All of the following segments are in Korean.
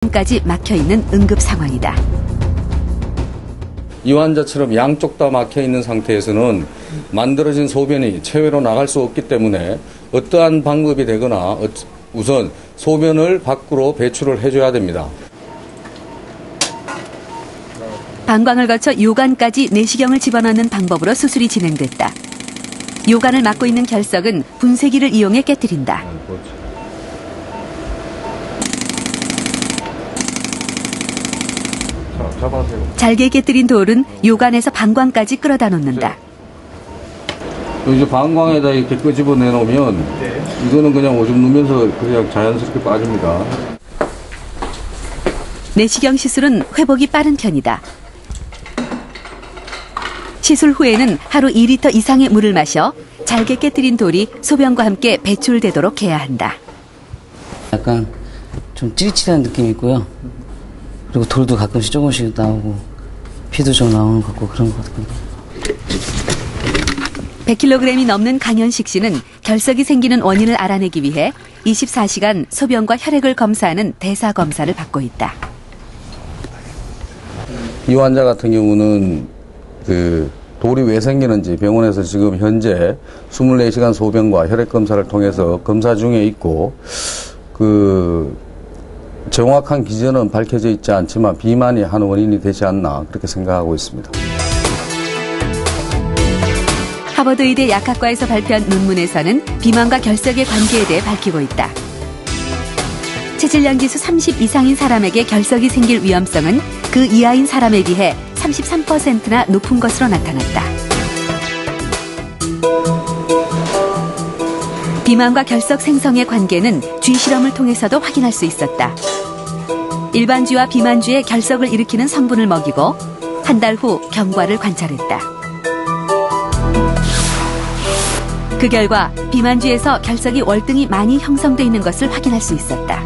까지 막혀 있는 응급 상황이다. 이 환자처럼 양쪽 다 막혀 있는 상태에서는 만들어진 소변이 체외로 나갈 수 없기 때문에 어떠한 방법이 되거나 우선 소변을 밖으로 배출을 해줘야 됩니다. 방광을 거쳐 요관까지 내시경을 집어넣는 방법으로 수술이 진행됐다. 요관을 막고 있는 결석은 분쇄기를 이용해 깨뜨린다. 잘게 깨뜨린 돌은 요관에서 방광까지 끌어다 놓는다. 이제 방광에다 이렇게 끄집어 내놓으면 이거는 그냥 오줌 누면서 그냥 자연스럽게 빠집니다. 내시경 시술은 회복이 빠른 편이다. 시술 후에는 하루 2리터 이상의 물을 마셔 잘게 깨뜨린 돌이 소변과 함께 배출되도록 해야 한다. 약간 좀 찌릿찌릿한 느낌이 있고요. 그리고 돌도 가끔씩 조금씩 나오고 피도 좀 나오는 것 같고 그런 것 같거든요. 100kg이 넘는 강현식 씨는 결석이 생기는 원인을 알아내기 위해 24시간 소변과 혈액을 검사하는 대사 검사를 받고 있다. 이 환자 같은 경우는 돌이 왜 생기는지 병원에서 지금 현재 24시간 소변과 혈액 검사를 통해서 검사 중에 있고 정확한 기전은 밝혀져 있지 않지만 비만이 한 원인이 되지 않나 그렇게 생각하고 있습니다. 하버드 의대 약학과에서 발표한 논문에서는 비만과 결석의 관계에 대해 밝히고 있다. 체질량 지수 30 이상인 사람에게 결석이 생길 위험성은 그 이하인 사람에 비해 33%나 높은 것으로 나타났다. 비만과 결석 생성의 관계는 쥐 실험을 통해서도 확인할 수 있었다. 일반 쥐와 비만 쥐의 결석을 일으키는 성분을 먹이고 한 달 후 경과를 관찰했다. 그 결과 비만 쥐에서 결석이 월등히 많이 형성돼 있는 것을 확인할 수 있었다.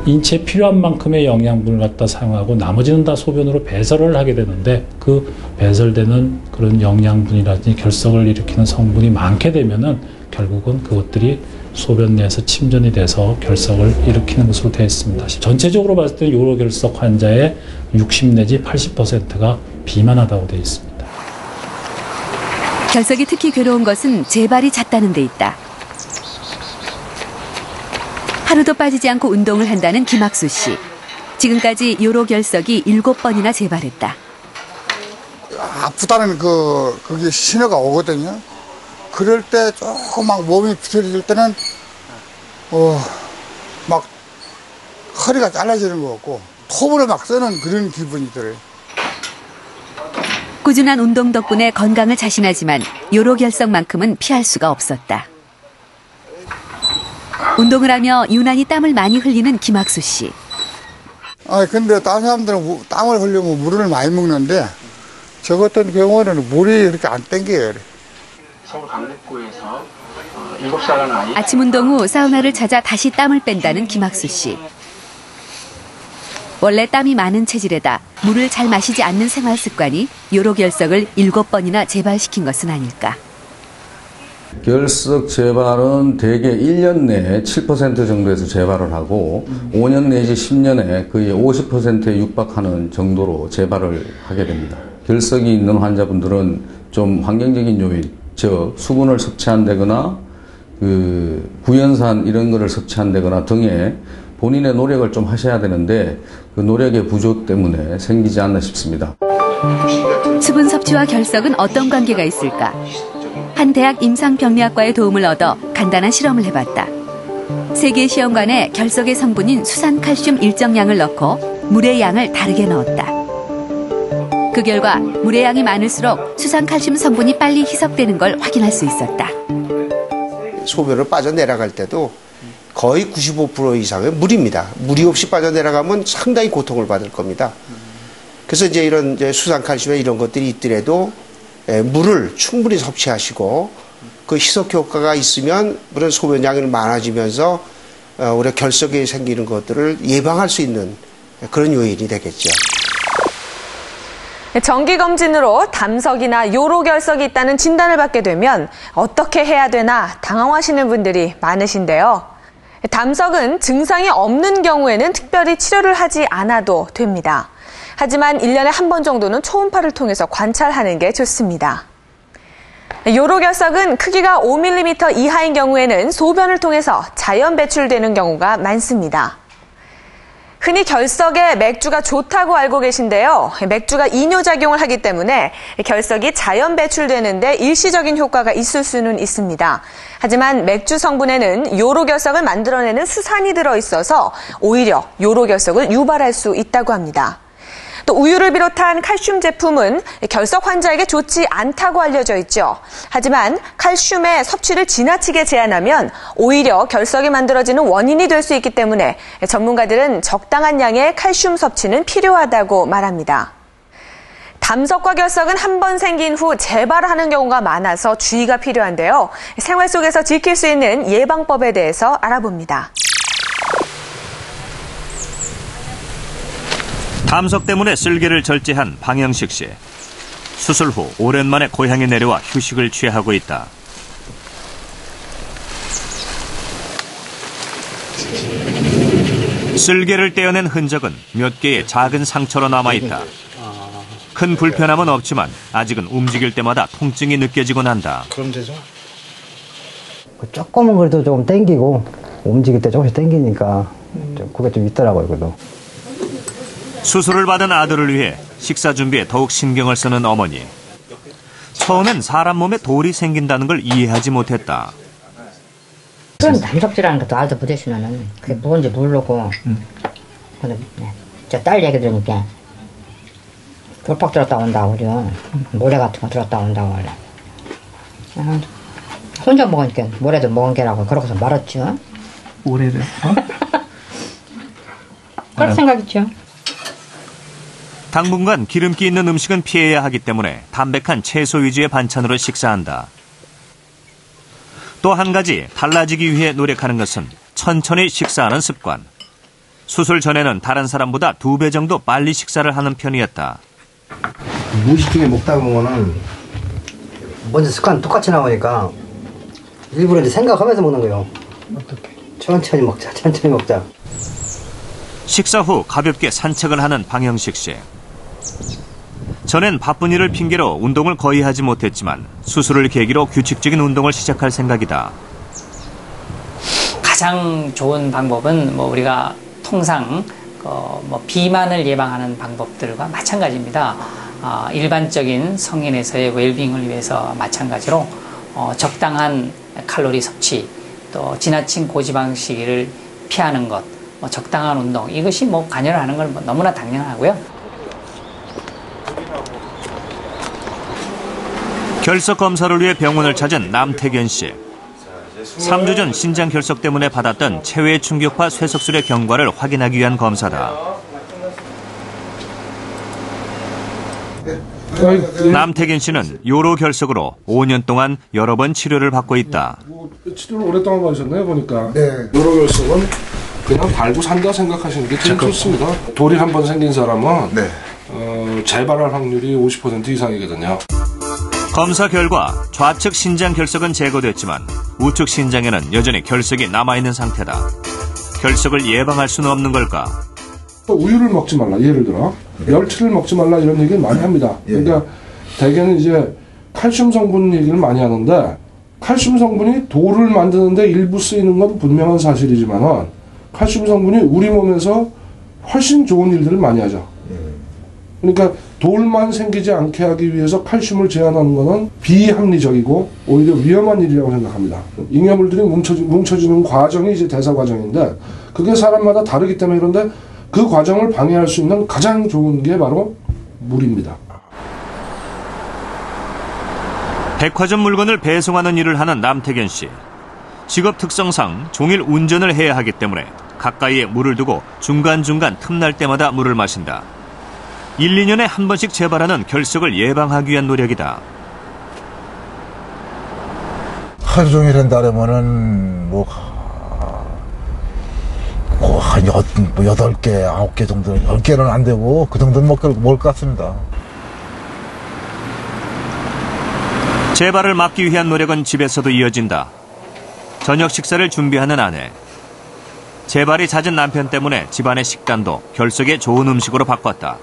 인체에 필요한 만큼의 영양분을 갖다 사용하고 나머지는 다 소변으로 배설을 하게 되는데 그 배설되는 그런 영양분이라든지 결석을 일으키는 성분이 많게 되면은 결국은 그것들이 소변 내에서 침전이 돼서 결석을 일으키는 것으로 되어 있습니다. 전체적으로 봤을 때 요로결석 환자의 60 내지 80%가 비만하다고 되어 있습니다. 결석이 특히 괴로운 것은 재발이 잦다는 데 있다. 하루도 빠지지 않고 운동을 한다는 김학수 씨. 지금까지 요로결석이 7번이나 재발했다. 아프다는 그게 신호가 오거든요. 그럴 때 조금 막 몸이 비틀어질 때는 막 허리가 잘라지는 것 같고 톱으로 막 쓰는 그런 기분이 들어요. 꾸준한 운동 덕분에 건강을 자신하지만 요로결석만큼은 피할 수가 없었다. 운동을 하며 유난히 땀을 많이 흘리는 김학수 씨. 근데 다른 사람들은 땀을 흘리면 물을 많이 먹는데 저 같은 경우는 물이 그렇게 안 땡겨요. 서울 강북구에서 7살 아이. 아침 운동 후 사우나를 찾아 다시 땀을 뺀다는 김학수 씨. 원래 땀이 많은 체질에다 물을 잘 마시지 않는 생활 습관이 요로결석을 7번이나 재발시킨 것은 아닐까. 결석 재발은 대개 1년 내에 7% 정도에서 재발을 하고 5년 내지 10년에 거의 50%에 육박하는 정도로 재발을 하게 됩니다. 결석이 있는 환자분들은 좀 환경적인 요인, 즉 수분을 섭취한다거나 구연산 이런 거를 섭취한다거나 등의 본인의 노력을 좀 하셔야 되는데 그 노력의 부족 때문에 생기지 않나 싶습니다. 수분 섭취와 결석은 어떤 관계가 있을까? 한 대학 임상병리학과의 도움을 얻어 간단한 실험을 해봤다. 3개의 시험관에 결석의 성분인 수산칼슘 일정량을 넣고 물의 양을 다르게 넣었다. 그 결과 물의 양이 많을수록 수산칼슘 성분이 빨리 희석되는 걸 확인할 수 있었다. 소변을 빠져내려갈 때도 거의 95% 이상은 물입니다. 물이 없이 빠져내려가면 상당히 고통을 받을 겁니다. 그래서 이제 이런 수산칼슘에 이런 것들이 있더라도 물을 충분히 섭취하시고 그 희석 효과가 있으면 물은 소변량이 많아지면서 우리가 결석이 생기는 것들을 예방할 수 있는 그런 요인이 되겠죠. 정기검진으로 담석이나 요로결석이 있다는 진단을 받게 되면 어떻게 해야 되나 당황하시는 분들이 많으신데요. 담석은 증상이 없는 경우에는 특별히 치료를 하지 않아도 됩니다. 하지만 1년에 한 번 정도는 초음파를 통해서 관찰하는 게 좋습니다. 요로결석은 크기가 5mm 이하인 경우에는 소변을 통해서 자연 배출되는 경우가 많습니다. 흔히 결석에 맥주가 좋다고 알고 계신데요. 맥주가 이뇨작용을 하기 때문에 결석이 자연 배출되는데 일시적인 효과가 있을 수는 있습니다. 하지만 맥주 성분에는 요로결석을 만들어내는 수산이 들어있어서 오히려 요로결석을 유발할 수 있다고 합니다. 또 우유를 비롯한 칼슘 제품은 결석 환자에게 좋지 않다고 알려져 있죠. 하지만 칼슘의 섭취를 지나치게 제한하면 오히려 결석이 만들어지는 원인이 될 수 있기 때문에 전문가들은 적당한 양의 칼슘 섭취는 필요하다고 말합니다. 담석과 결석은 한 번 생긴 후 재발하는 경우가 많아서 주의가 필요한데요. 생활 속에서 지킬 수 있는 예방법에 대해서 알아봅니다. 담석 때문에 쓸개를 절제한 방영식 씨. 수술 후 오랜만에 고향에 내려와 휴식을 취하고 있다. 쓸개를 떼어낸 흔적은 몇 개의 작은 상처로 남아있다. 큰 불편함은 없지만 아직은 움직일 때마다 통증이 느껴지곤 한다. 그럼 되죠? 조금은 그래도 조금 땡기고 움직일 때 조금씩 땡기니까 그게 좀 있더라고요. 그래도. 수술을 받은 아들을 위해 식사 준비에 더욱 신경을 쓰는 어머니. 처음엔 사람 몸에 돌이 생긴다는 걸 이해하지 못했다. 그런 담석질하는 것도 알도 못했으면은 그게 뭔지 모르고 근데 저 딸 얘기 들으니까 돌팍 들었다 온다고 그래요. 모래 같은 거 들었다 온다고 원래. 혼자 먹으니까 모래도 먹은 게라고 그러고서 말았죠. 모래를? 그럴 생각이죠. 당분간 기름기 있는 음식은 피해야 하기 때문에 담백한 채소 위주의 반찬으로 식사한다. 또 한 가지 달라지기 위해 노력하는 것은 천천히 식사하는 습관. 수술 전에는 다른 사람보다 2배 정도 빨리 식사를 하는 편이었다. 무의식중에 먹다 보면은 먼저 습관 똑같이 나오니까 일부러 이제 생각하면서 먹는 거예요. 어떻게? 천천히 먹자, 천천히 먹자. 식사 후 가볍게 산책을 하는 방영식 씨. 전엔 바쁜 일을 핑계로 운동을 거의 하지 못했지만 수술을 계기로 규칙적인 운동을 시작할 생각이다. 가장 좋은 방법은 우리가 통상 비만을 예방하는 방법들과 마찬가지입니다. 일반적인 성인에서의 웰빙을 위해서 마찬가지로 적당한 칼로리 섭취, 또 지나친 고지방 식이를 피하는 것, 적당한 운동, 이것이 관여를 하는 건 너무나 당연하고요. 결석 검사를 위해 병원을 찾은 남태견 씨. 3주 전 신장 결석 때문에 받았던 체외 충격파 쇠석술의 경과를 확인하기 위한 검사다. 남태균 씨는 요로 결석으로 5년 동안 여러 번 치료를 받고 있다. 치료를 오랫동안 받으셨나요, 보니까? 네. 요로 결석은 그냥 달고 산다 생각하시는 게 제일 좋습니다. 돌이 한 번 생긴 사람은 재발할 확률이 50% 이상이거든요. 검사 결과 좌측 신장 결석은 제거됐지만 우측 신장에는 여전히 결석이 남아있는 상태다. 결석을 예방할 수는 없는 걸까? 우유를 먹지 말라, 예를 들어. 멸치를 먹지 말라 이런 얘기를 많이 합니다. 그러니까 대개는 이제 칼슘 성분 얘기를 많이 하는데 칼슘 성분이 돌을 만드는데 일부 쓰이는 건 분명한 사실이지만 칼슘 성분이 우리 몸에서 훨씬 좋은 일들을 많이 하죠. 그러니까 돌만 생기지 않게 하기 위해서 칼슘을 제한하는 것은 비합리적이고 오히려 위험한 일이라고 생각합니다. 잉여물들이 뭉쳐지는 과정이 이제 대사 과정인데 그게 사람마다 다르기 때문에 그런데 그 과정을 방해할 수 있는 가장 좋은 게 바로 물입니다. 백화점 물건을 배송하는 일을 하는 남태견 씨. 직업 특성상 종일 운전을 해야 하기 때문에 가까이에 물을 두고 중간중간 틈날 때마다 물을 마신다. 1, 2년에 한 번씩 재발하는 결석을 예방하기 위한 노력이다. 하루 종일 한다면은 한 8개, 9개 정도, 10개는 안 되고 그 정도는 먹을 것 같습니다. 재발을 막기 위한 노력은 집에서도 이어진다. 저녁 식사를 준비하는 아내. 재발이 잦은 남편 때문에 집안의 식단도 결석에 좋은 음식으로 바꿨다.